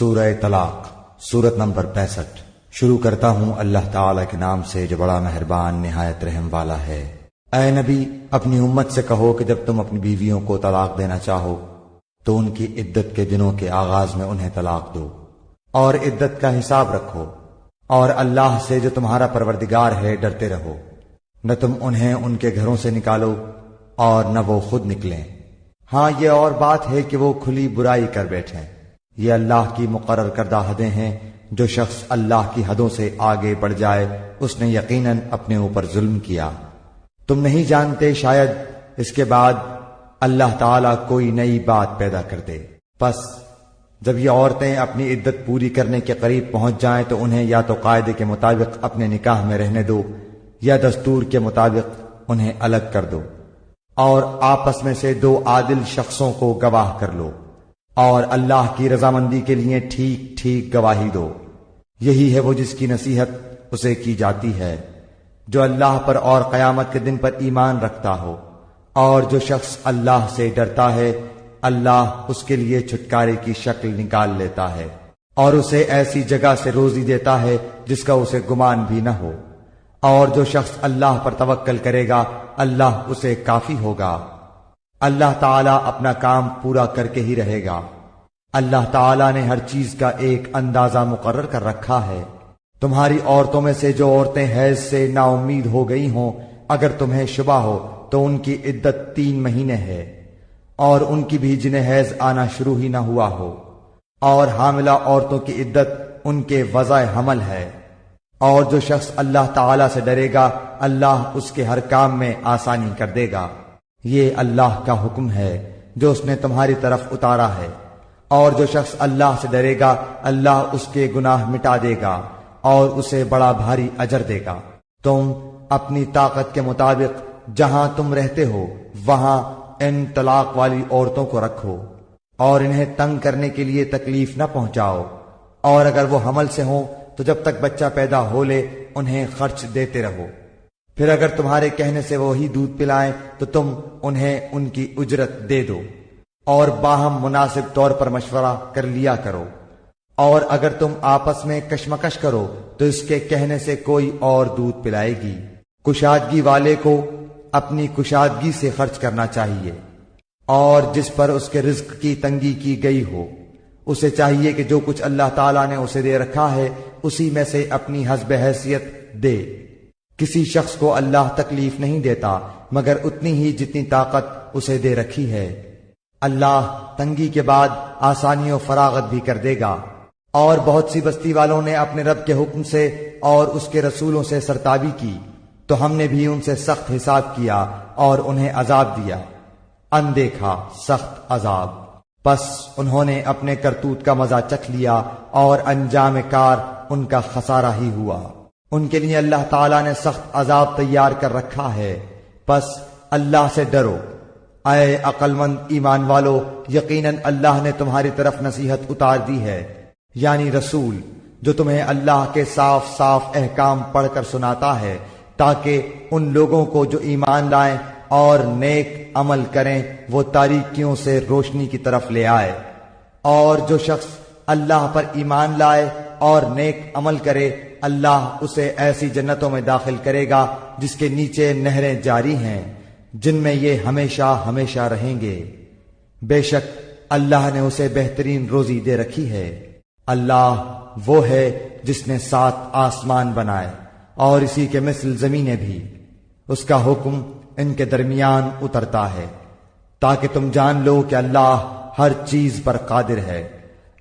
سورہ طلاق سورت نمبر 65۔ شروع کرتا ہوں اللہ تعالی کے نام سے جو بڑا مہربان نہایت رحم والا ہے۔ اے نبی، اپنی امت سے کہو کہ جب تم اپنی بیویوں کو طلاق دینا چاہو تو ان کی عدت کے دنوں کے آغاز میں انہیں طلاق دو اور عدت کا حساب رکھو، اور اللہ سے جو تمہارا پروردگار ہے ڈرتے رہو۔ نہ تم انہیں ان کے گھروں سے نکالو اور نہ وہ خود نکلیں۔ ہاں، یہ اور بات ہے کہ وہ کھلی برائی کر بیٹھیں۔ یہ اللہ کی مقرر کردہ حدیں ہیں۔ جو شخص اللہ کی حدوں سے آگے بڑھ جائے اس نے یقیناً اپنے اوپر ظلم کیا۔ تم نہیں جانتے شاید اس کے بعد اللہ تعالیٰ کوئی نئی بات پیدا کر دے۔ پس جب یہ عورتیں اپنی عدت پوری کرنے کے قریب پہنچ جائیں تو انہیں یا تو قاعدے کے مطابق اپنے نکاح میں رہنے دو یا دستور کے مطابق انہیں الگ کر دو، اور آپس میں سے 2 عادل شخصوں کو گواہ کر لو، اور اللہ کی رضامندی کے لیے ٹھیک ٹھیک گواہی دو۔ یہی ہے وہ جس کی نصیحت اسے کی جاتی ہے جو اللہ پر اور قیامت کے دن پر ایمان رکھتا ہو، اور جو شخص اللہ سے ڈرتا ہے اللہ اس کے لیے چھٹکارے کی شکل نکال لیتا ہے، اور اسے ایسی جگہ سے روزی دیتا ہے جس کا اسے گمان بھی نہ ہو، اور جو شخص اللہ پر توکل کرے گا اللہ اسے کافی ہوگا۔ اللہ تعالیٰ اپنا کام پورا کر کے ہی رہے گا۔ اللہ تعالیٰ نے ہر چیز کا ایک اندازہ مقرر کر رکھا ہے۔ تمہاری عورتوں میں سے جو عورتیں حیض سے نا امید ہو گئی ہوں، اگر تمہیں شبہ ہو تو ان کی عدت 3 مہینے ہے، اور ان کی بھی جنہیں حیض آنا شروع ہی نہ ہوا ہو، اور حاملہ عورتوں کی عدت ان کے وضع حمل ہے۔ اور جو شخص اللہ تعالیٰ سے ڈرے گا اللہ اس کے ہر کام میں آسانی کر دے گا۔ یہ اللہ کا حکم ہے جو اس نے تمہاری طرف اتارا ہے، اور جو شخص اللہ سے ڈرے گا اللہ اس کے گناہ مٹا دے گا اور اسے بڑا بھاری اجر دے گا۔ تم اپنی طاقت کے مطابق جہاں تم رہتے ہو وہاں ان طلاق والی عورتوں کو رکھو، اور انہیں تنگ کرنے کے لیے تکلیف نہ پہنچاؤ، اور اگر وہ حمل سے ہوں تو جب تک بچہ پیدا ہو لے انہیں خرچ دیتے رہو۔ پھر اگر تمہارے کہنے سے وہی دودھ پلائیں تو تم انہیں ان کی اجرت دے دو، اور باہم مناسب طور پر مشورہ کر لیا کرو۔ اور اگر تم آپس میں کشمکش کرو تو اس کے کہنے سے کوئی اور دودھ پلائے گی۔ کشادگی والے کو اپنی کشادگی سے خرچ کرنا چاہیے، اور جس پر اس کے رزق کی تنگی کی گئی ہو اسے چاہیے کہ جو کچھ اللہ تعالیٰ نے اسے دے رکھا ہے اسی میں سے اپنی حسب حیثیت دے۔ کسی شخص کو اللہ تکلیف نہیں دیتا مگر اتنی ہی جتنی طاقت اسے دے رکھی ہے۔ اللہ تنگی کے بعد آسانی و فراغت بھی کر دے گا۔ اور بہت سی بستی والوں نے اپنے رب کے حکم سے اور اس کے رسولوں سے سرتابی کی تو ہم نے بھی ان سے سخت حساب کیا اور انہیں عذاب دیا، اندیکھا سخت عذاب۔ پس انہوں نے اپنے کرتوت کا مزہ چکھ لیا اور انجام کار ان کا خسارہ ہی ہوا۔ ان کے لیے اللہ تعالیٰ نے سخت عذاب تیار کر رکھا ہے۔ پس اللہ سے ڈرو اے عقل مند ایمان والو، یقیناً اللہ نے تمہاری طرف نصیحت اتار دی ہے، یعنی رسول جو تمہیں اللہ کے صاف صاف احکام پڑھ کر سناتا ہے، تاکہ ان لوگوں کو جو ایمان لائیں اور نیک عمل کریں وہ تاریکیوں سے روشنی کی طرف لے آئے۔ اور جو شخص اللہ پر ایمان لائے اور نیک عمل کرے اللہ اسے ایسی جنتوں میں داخل کرے گا جس کے نیچے نہریں جاری ہیں، جن میں یہ ہمیشہ ہمیشہ رہیں گے۔ بے شک اللہ نے اسے بہترین روزی دے رکھی ہے۔ اللہ وہ ہے جس نے 7 آسمان بنائے اور اسی کے مثل زمینیں بھی، اس کا حکم ان کے درمیان اترتا ہے تاکہ تم جان لو کہ اللہ ہر چیز پر قادر ہے،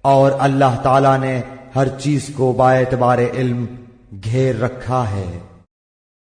اور اللہ تعالیٰ نے ہر چیز کو باعتبار علم گھیر رکھا ہے۔